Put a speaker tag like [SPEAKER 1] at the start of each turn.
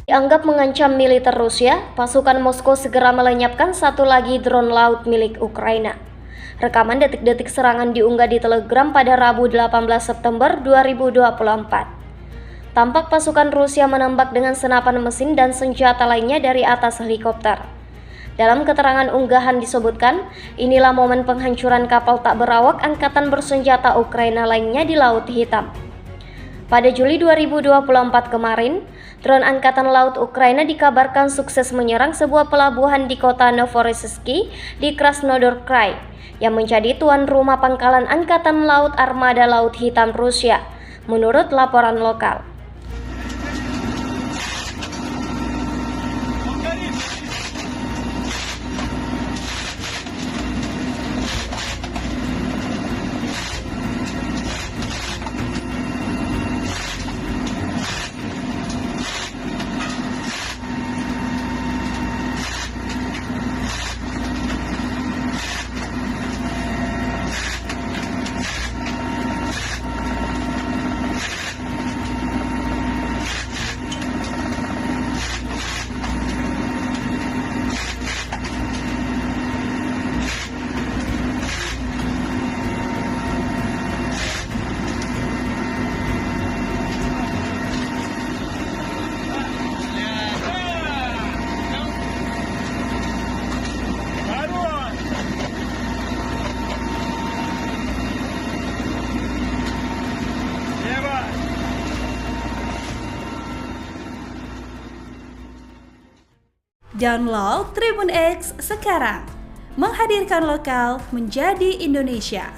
[SPEAKER 1] Dianggap mengancam militer Rusia, pasukan Moskow segera melenyapkan satu lagi drone laut milik Ukraina. Rekaman detik-detik serangan diunggah di Telegram pada Rabu 18 September 2024. Tampak pasukan Rusia menembak dengan senapan mesin dan senjata lainnya dari atas helikopter. Dalam keterangan unggahan disebutkan, inilah momen penghancuran kapal tak berawak angkatan bersenjata Ukraina lainnya di Laut Hitam. Pada Juli 2024 kemarin, drone Angkatan Laut Ukraina dikabarkan sukses menyerang sebuah pelabuhan di kota Novorossiysk di Krasnodar Krai, yang menjadi tuan rumah pangkalan Angkatan Laut Armada Laut Hitam Rusia, menurut laporan lokal.
[SPEAKER 2] Download Tribun X sekarang, menghadirkan lokal menjadi Indonesia.